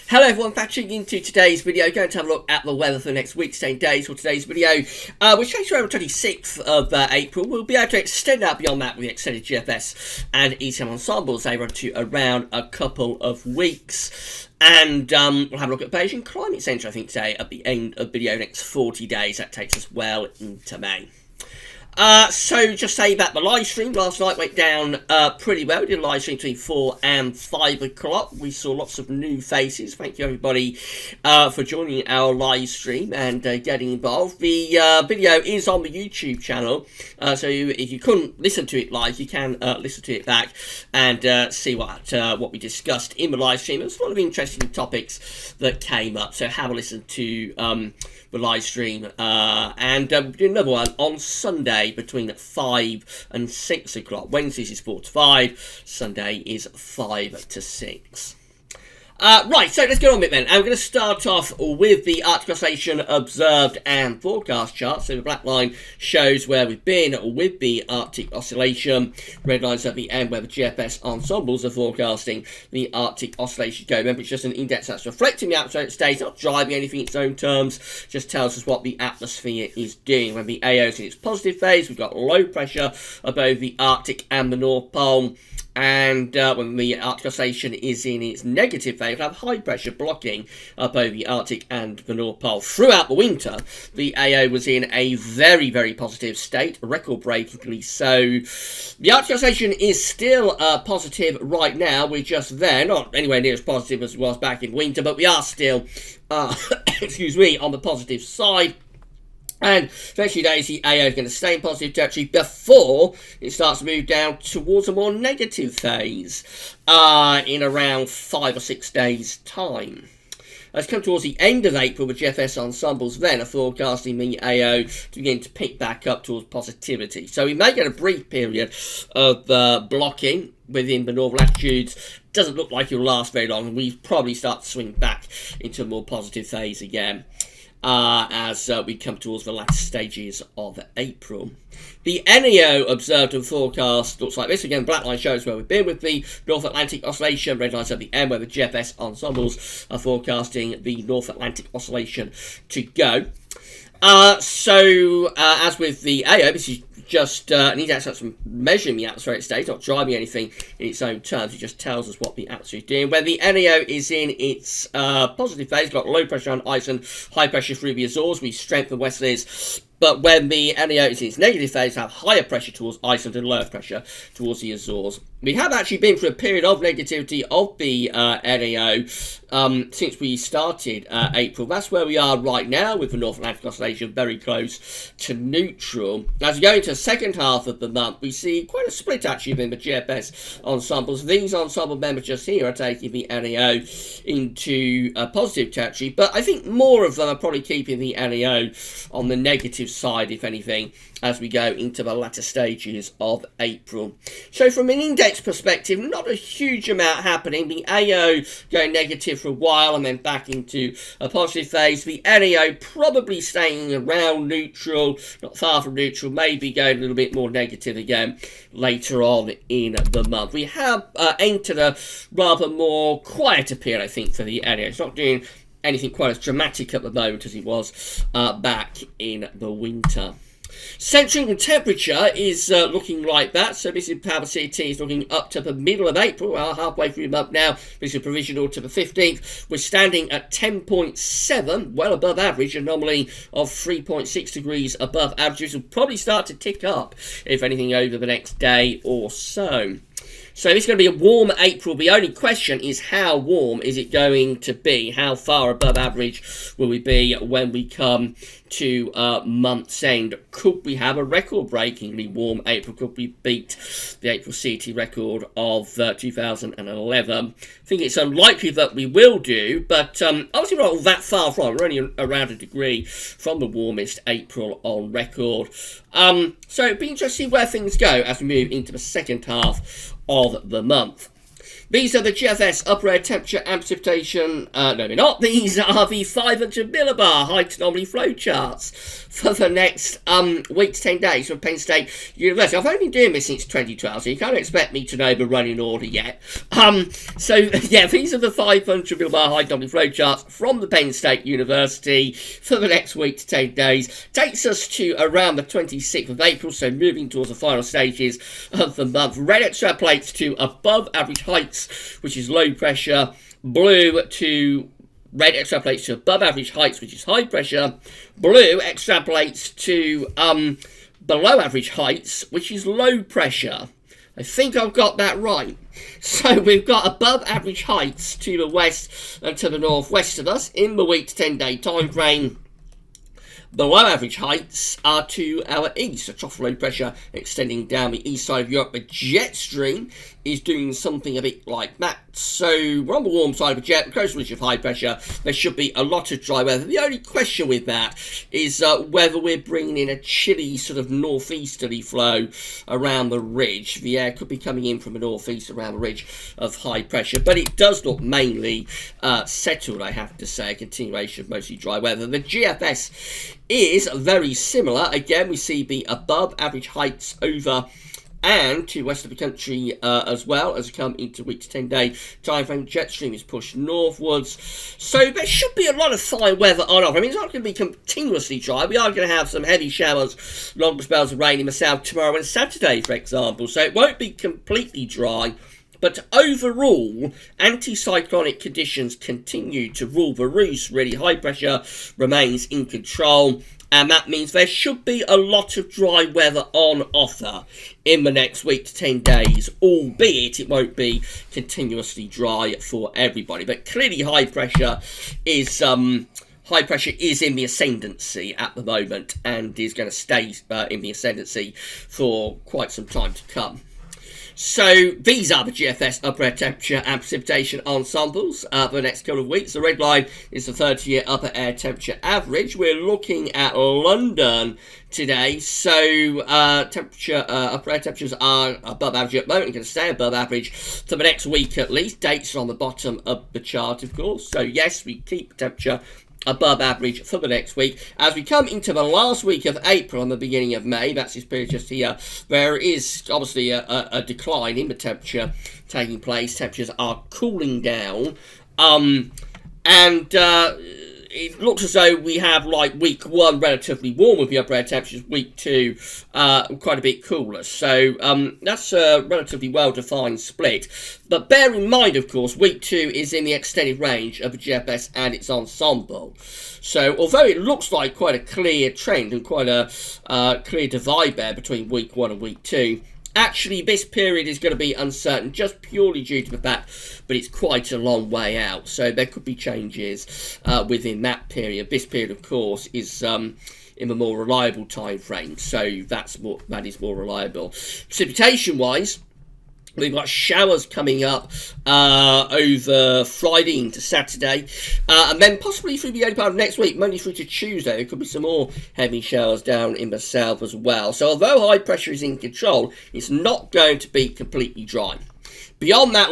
Hello everyone, tuning into today's video. Going to have a look at the weather for the next week, 10 days for today's video, which takes around the 26th of April. We'll be able to extend out beyond that with the extended GFS and ECM ensembles. They run to around a couple of weeks. And we'll have a look at Beijing Climate Centre, I think, today at the end of the video. Next 40 days, that takes us well into May. So just say that the live stream last night went down pretty well. We did a live stream between 4 and 5 o'clock. We saw lots of new faces. Thank you everybody for joining our live stream and getting involved. The video is on the YouTube channel, so if you couldn't listen to it live, you can listen to it back and see what we discussed in the live stream. There's a lot of interesting topics that came up, so have a listen to the live stream, and we'll do another one on Sunday between 5 and 6 o'clock. Wednesdays is 4 to 5, Sunday is 5 to 6. Right, so let's get on with it then. I'm going to start off with the Arctic Oscillation observed and forecast chart. So the black line shows where we've been with the Arctic Oscillation. Red line's at the end where the GFS ensembles are forecasting the Arctic Oscillation go. Remember, it's just an index that's reflecting the atmospheric state, not driving anything in its own terms, just tells us what the atmosphere is doing. When the AO is in its positive phase, we've got low pressure above the Arctic and the North Pole. And when the Arctic Oscillation is in its negative phase, we have high pressure blocking above the Arctic and the North Pole. Throughout the winter, the AO was in a very, very positive state, record-breakingly so. The Arctic Oscillation is still positive right now. We're just there, not anywhere near as positive as it was back in winter, but we are still, excuse me, on the positive side. And eventually days, the AO is going to stay in positive territory before it starts to move down towards a more negative phase in around 5 or 6 days' time. Let's come towards the end of April, the GFS ensembles then are forecasting the AO to begin to pick back up towards positivity. So we may get a brief period of blocking within the northern latitudes. Doesn't look like it'll last very long, and we probably start to swing back into a more positive phase again. As we come towards the last stages of April. The NEO observed and forecast looks like this. Again, black line shows where we've been with the North Atlantic Oscillation. Red line's at the end where the GFS ensembles are forecasting the North Atlantic Oscillation to go. As with the AO, this is just an index that's measuring the atmospheric state, not driving anything in its own terms. It just tells us what the atmosphere is doing. Where the NEO is in its positive phase, got low pressure on Iceland, high pressure through the Azores. We strengthen westerlies. But when the NEO is in its negative phase, we have higher pressure towards Iceland and lower pressure towards the Azores. We have actually been through a period of negativity of the NEO since we started April. That's where we are right now with the North Atlantic Oscillation very close to neutral. As we go into the second half of the month, we see quite a split actually within the GFS ensembles. These ensemble members just here are taking the NEO into positive territory, but I think more of them are probably keeping the NEO on the negative side, if anything, as we go into the latter stages of April. So from an index perspective, not a huge amount happening. The AO going negative for a while and then back into a positive phase. The NEO probably staying around neutral, not far from neutral, maybe going a little bit more negative again later on in the month. We have entered a rather more quieter period, I think, for the NEO. It's not doing anything quite as dramatic at the moment as it was back in the winter. Centering the temperature is looking like that. So this is how the CT is looking up to the middle of April. We're halfway through the month now. This is provisional to the 15th. We're standing at 10.7, well above average, anomaly of 3.6 degrees above average. This will probably start to tick up, if anything, over the next day or so. So this is going to be a warm April. The only question is how warm is it going to be? How far above average will we be when we come to month's end? Could we have a record-breakingly warm April? Could we beat the April CT record of 2011? I think it's unlikely that we will do, but obviously we're not that far from. We're only around a degree from the warmest April on record. So it'd be interesting where things go as we move into the second half of the month. These are the GFS upper air temperature and precipitation. No, they're not. These are the 500 millibar height anomaly flow charts for the next week to 10 days from Penn State University. I've only been doing this since 2012, so you can't expect me to know the running order yet. So yeah, these are the 500 millibar height anomaly flow charts from the Penn State University for the next week to 10 days. Takes us to around the 26th of April, so moving towards the final stages of the month. Red extrapolates to above average heights, which is low pressure. Blue to red extrapolates to above average heights, which is high pressure. Blue extrapolates to below average heights, which is low pressure. I think I've got that right. So we've got above average heights to the west and to the northwest of us in the week to 10 day time frame. Below average heights are to our east, a trough low pressure extending down the east side of Europe. The jet stream is doing something a bit like that. So we're on the warm side of the jet, coastal ridge of high pressure. There should be a lot of dry weather. The only question with that is whether we're bringing in a chilly sort of northeasterly flow around the ridge. The air could be coming in from the northeast around the ridge of high pressure, but it does look mainly settled, I have to say. A continuation of mostly dry weather. The GFS is very similar. Again, we see the above average heights over and to west of the country as well as we come into week to 10 day time frame. Jet stream is pushed northwards, so there should be a lot of fine weather on offer. I mean, it's not going to be continuously dry. We are going to have some heavy showers, long spells of rain in the south tomorrow and Saturday, for example, so it won't be completely dry. But overall, anticyclonic conditions continue to rule the roost. Really, high pressure remains in control, and that means there should be a lot of dry weather on offer in the next week to 10 days, albeit it won't be continuously dry for everybody. But clearly, high pressure is in the ascendancy at the moment and is going to stay in the ascendancy for quite some time to come. So these are the GFS upper air temperature and precipitation ensembles for the next couple of weeks. The red line is the 30-year upper air temperature average. We're looking at London today, so upper air temperatures are above average at the moment and going to stay above average for the next week at least. Dates are on the bottom of the chart, of course. So yes, we keep temperature above average for the next week. As we come into the last week of April and the beginning of May, that's this period just here, there is obviously a decline in the temperature taking place. Temperatures are cooling down, and it looks as though we have, like, week 1 relatively warm with the upper air temperatures, week 2 quite a bit cooler. So that's a relatively well-defined split. But bear in mind, of course, week 2 is in the extended range of the GFS and its ensemble. So although it looks like quite a clear trend and quite a clear divide there between week 1 and week 2, actually, this period is going to be uncertain just purely due to the fact but it's quite a long way out. So there could be changes within that period. This period, of course, is in the more reliable time frame. So that is more reliable. Precipitation-wise, we've got showers coming up over Friday into Saturday, and then possibly through the early part of next week, Monday through to Tuesday, there could be some more heavy showers down in the south as well. So although high pressure is in control, it's not going to be completely dry. Beyond that,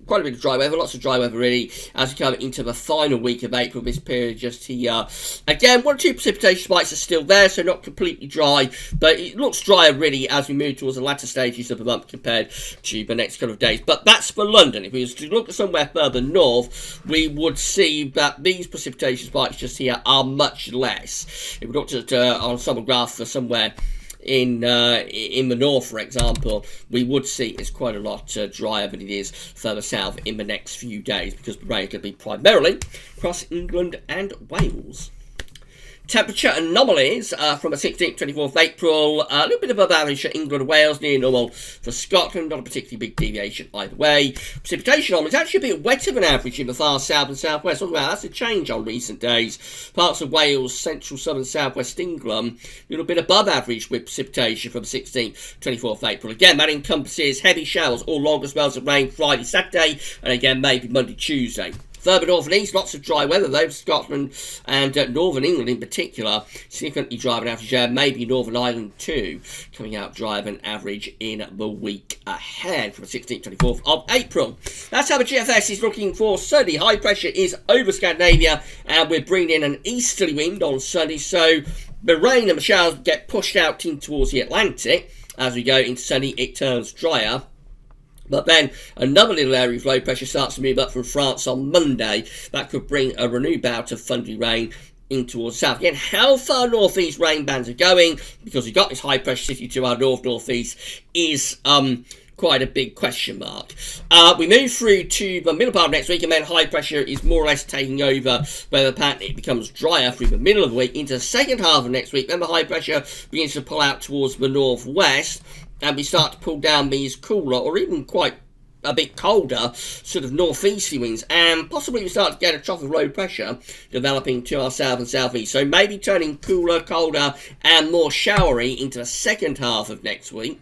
quite a bit of dry weather, lots of dry weather really, as we come into the final week of April, this period just here. Again, 1 or 2 precipitation spikes are still there, so not completely dry, but it looks drier really as we move towards the latter stages of the month compared to the next couple of days. But that's for London. If we was to look at somewhere further north, we would see that these precipitation spikes just here are much less. If we looked at on some graph for somewhere in the north, for example, we would see it's quite a lot drier than it is further south in the next few days, because the rain is going to be primarily across England and Wales. Temperature anomalies from the 16th to 24th of April, a little bit above average for England and Wales, near normal for Scotland, not a particularly big deviation either way. Precipitation anomalies actually a bit wetter than average in the far south and southwest. Well, that's a change on recent days. Parts of Wales, central, southern, southwest England, a little bit above average with precipitation from the 16th to 24th of April. Again, that encompasses heavy showers or longer spells of rain Friday, Saturday, and again maybe Monday, Tuesday. Further north and east, lots of dry weather though. Scotland and northern England in particular, significantly drier than average. Maybe Northern Ireland too, coming out drier than average in the week ahead from the 16th to 24th of April. That's how the GFS is looking for Sunday. High pressure is over Scandinavia, and we're bringing in an easterly wind on Sunday, so the rain and the showers get pushed out in towards the Atlantic. As we go into Sunday, it turns drier. But then another little area of low pressure starts to move up from France on Monday. That could bring a renewed bout of thundery rain in towards the south. Again, how far northeast rain bands are going, because we've got this high pressure city to our north-northeast, is quite a big question mark. We move through to the middle part of next week, and then high pressure is more or less taking over weather pattern. It becomes drier through the middle of the week into the second half of next week. Then the high pressure begins to pull out towards the northwest, and we start to pull down these cooler, or even quite a bit colder, sort of northeasterly winds, and possibly we start to get a trough of low pressure developing to our south and southeast. So maybe turning cooler, colder, and more showery into the second half of next week.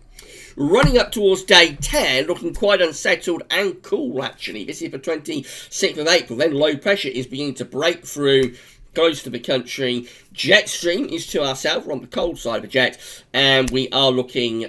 Running up towards day 10, looking quite unsettled and cool actually. This is the 26th of April. Then low pressure is beginning to break through close to the country. Jet stream is to our south. We're on the cold side of the jet, and we are looking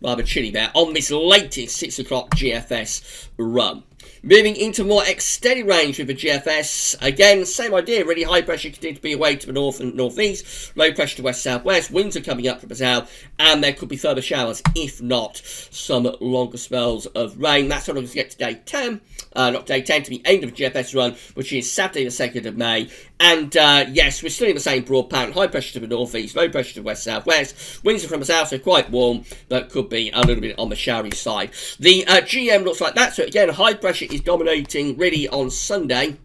rather chilly there on this latest 6 o'clock GFS run. Moving into more extended range with the GFS, again, same idea, really. High pressure continues to be away to the north and northeast, low pressure to west-southwest, winds are coming up from the south, and there could be further showers, if not some longer spells of rain. That's how long to get to day 10, not day 10, to the end of the GFS run, which is Saturday the 2nd of May. And yes, we're still in the same broad pattern. High pressure to the northeast, low pressure to west-southwest. Winds are from the south, so quite warm, but could be a little bit on the showery side. The GM looks like that. So again, high pressure is dominating really on Sunday.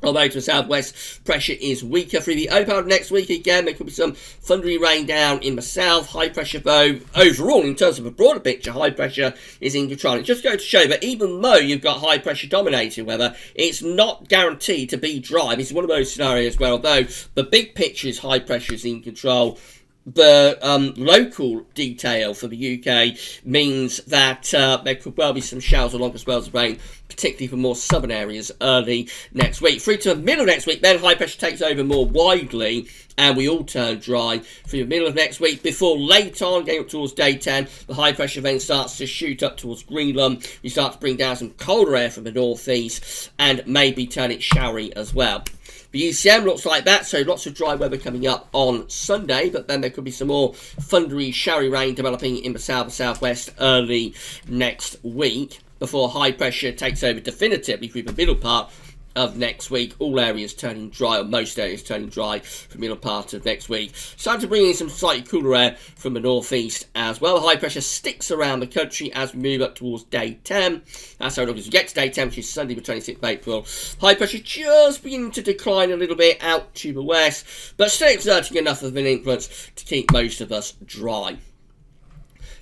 Although to the southwest, pressure is weaker through the early part of next week. Again, there could be some thundery rain down in the south. High pressure, though, overall, in terms of a broader picture, high pressure is in control. It just goes to show that even though you've got high pressure dominating weather, it's not guaranteed to be dry. This is one of those scenarios where, although the big picture is high pressure is in control, the local detail for the UK means that there could well be some showers or longer spells of rain, particularly for more southern areas early next week. Through to the middle of next week, then high pressure takes over more widely, and we all turn dry through the middle of next week before late on, getting up towards day 10, the high pressure then starts to shoot up towards Greenland. You start to bring down some colder air from the northeast and maybe turn it showery as well. The ECM looks like that, so lots of dry weather coming up on Sunday, but then there could be some more thundery, showery rain developing in the south and southwest early next week before high pressure takes over definitively through the middle part of next week. All areas turning dry, or most areas turning dry for the middle part of next week. Starting to bring in some slightly cooler air from the northeast as well. High pressure sticks around the country as we move up towards day 10. That's how it looks as we get to day 10, which is Sunday the 26th of April. High pressure just beginning to decline a little bit out to the west, but still exerting enough of an influence to keep most of us dry.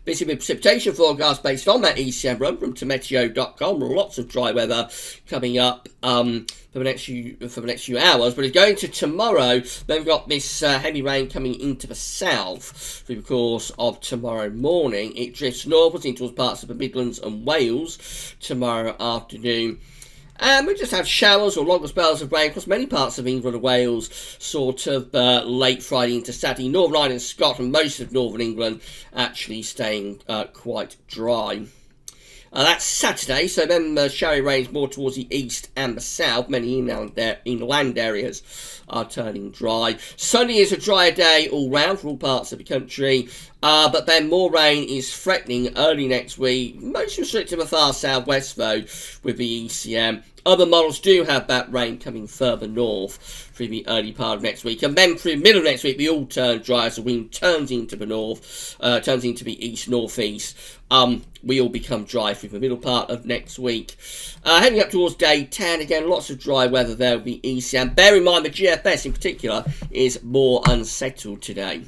This is the precipitation forecast based on that ECM run from Meteo.com. Lots of dry weather coming up for the next few hours, but it's going to tomorrow. Then we've got this heavy rain coming into the south through the course of tomorrow morning. It drifts northwards into parts of the Midlands and Wales tomorrow afternoon. And we just have showers or longer spells of rain across many parts of England and Wales, sort of late Friday into Saturday. Northern Ireland, Scotland, most of Northern England actually staying quite dry. That's Saturday, so then showery rains more towards the east and the south. Many inland areas are turning dry. Sunday is a drier day all round for all parts of the country, but then more rain is threatening early next week. Most restricted to the far southwest, though, with the ECM. Other models do have that rain coming further north through the early part of next week. And then through the middle of next week, we all turn dry as the wind turns into the north, turns into the east-northeast. We all become dry through the middle part of next week. Heading up towards day 10, again, lots of dry weather there with the ECM. Bear in mind the GFS in particular is more unsettled today.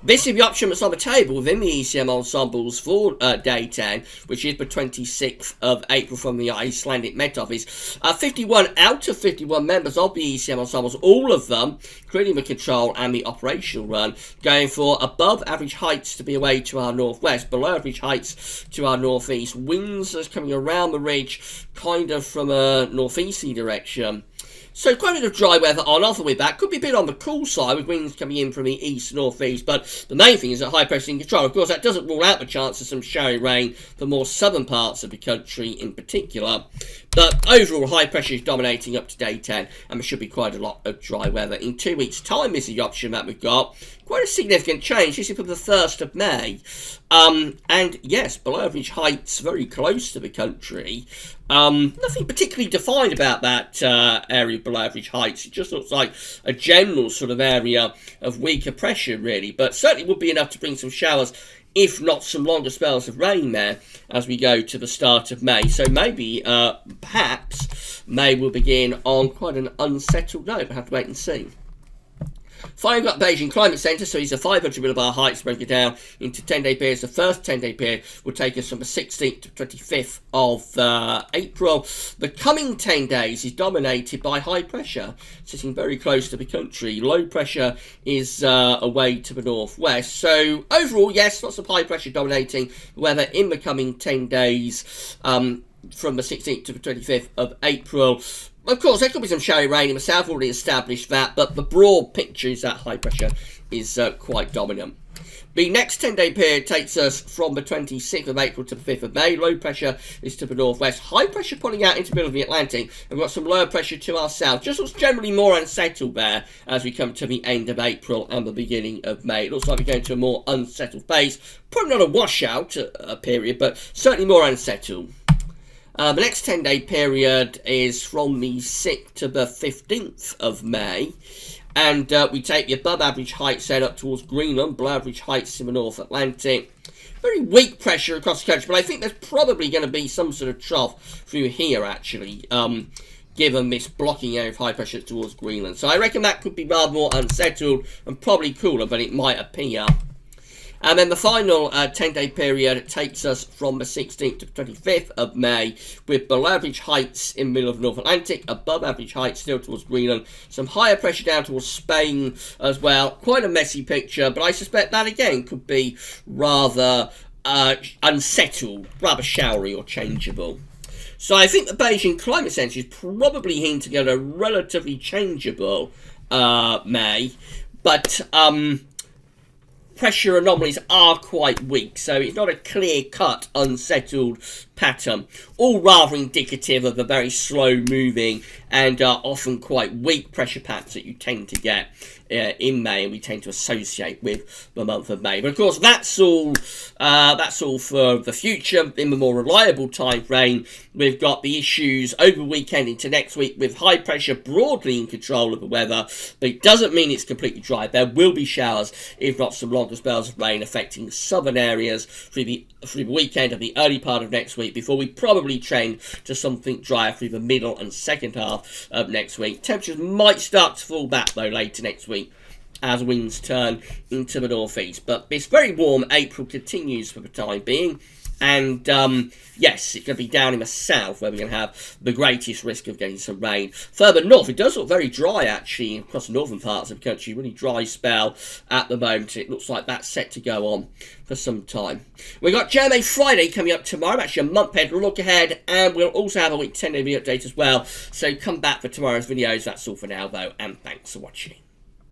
This is the option that's on the table within the ECM ensembles for day 10, which is the 26th of April from the Icelandic Met Office. 51 out of 51 members of the ECM ensembles, all of them, including the control and the operational run, going for above average heights to be away to our northwest, below average heights to our northeast. Winds are coming around the ridge, kind of from a northeasterly direction. So quite a bit of dry weather on offer with that. Could be a bit on the cool side with winds coming in from the east northeast, but the main thing is that high pressure in control. Of course, that doesn't rule out the chance of some showery rain for more southern parts of the country in particular. But overall, high pressure is dominating up to day 10, and there should be quite a lot of dry weather. In 2 weeks' time, this is the option that we've got. Quite a significant change. This is from the 1st of May. And yes, below average heights, very close to the country. Nothing particularly defined about that area below average heights. It just looks like a general sort of area of weaker pressure, really. But certainly would be enough to bring some showers, if not some longer spells of rain there as we go to the start of May. So maybe, perhaps, May will begin on quite an unsettled note. We'll have to wait and see. Finally, we've got Beijing Climate Centre, so these are 500 millibar heights broken down into 10-day periods. The first 10-day period will take us from the 16th to 25th of April. The coming 10 days is dominated by high pressure, sitting very close to the country. Low pressure is away to the northwest. So overall, yes, lots of high pressure dominating the weather in the coming 10 days from the 16th to the 25th of April. Of course, there could be some showery rain in the south, already established that, but the broad picture is that high pressure is quite dominant. The next 10-day period takes us from the 26th of April to the 5th of May. Low pressure is to the northwest. High pressure pulling out into the middle of the Atlantic. And we've got some lower pressure to our south. Just looks generally more unsettled there as we come to the end of April and the beginning of May. It looks like we're going to a more unsettled phase. Probably not a washout period, but certainly more unsettled. The next 10-day period is from the 6th to the 15th of May. And we take the above average heights then up towards Greenland, below average heights in the North Atlantic. Very weak pressure across the country, but I think there's probably going to be some sort of trough through here, actually, given this blocking area of high pressure towards Greenland. So I reckon that could be rather more unsettled and probably cooler than it might appear. And then the final 10-day period takes us from the 16th to the 25th of May, with below average heights in the middle of the North Atlantic, above average heights still towards Greenland, some higher pressure down towards Spain as well. Quite a messy picture, but I suspect that again could be rather unsettled, rather showery or changeable. So I think the Beijing Climate Centre is probably hinting at a relatively changeable May, but pressure anomalies are quite weak, so it's not a clear-cut, unsettled pattern, all rather indicative of the very slow-moving and often quite weak pressure patterns that you tend to get in May, and we tend to associate with the month of May. But of course, that's all for the future. In the more reliable time frame, we've got the issues over the weekend into next week with high pressure broadly in control of the weather, but it doesn't mean it's completely dry. There will be showers, if not some longer spells of rain, affecting southern areas through the weekend and the early part of next week, before we probably trend to something drier through the middle and second half of next week. Temperatures might start to fall back though later next week as winds turn into the northeast, but this very warm April continues for the time being. And yes, it's going to be down in the south where we're going to have the greatest risk of getting some rain. Further north, it does look very dry actually across the northern parts of the country. Really dry spell at the moment. It looks like that's set to go on for some time. We've got JMA Friday coming up tomorrow. Actually a month ahead look ahead, and we'll also have a week 10-day update as well. So come back for tomorrow's videos. That's all for now though, and thanks for watching.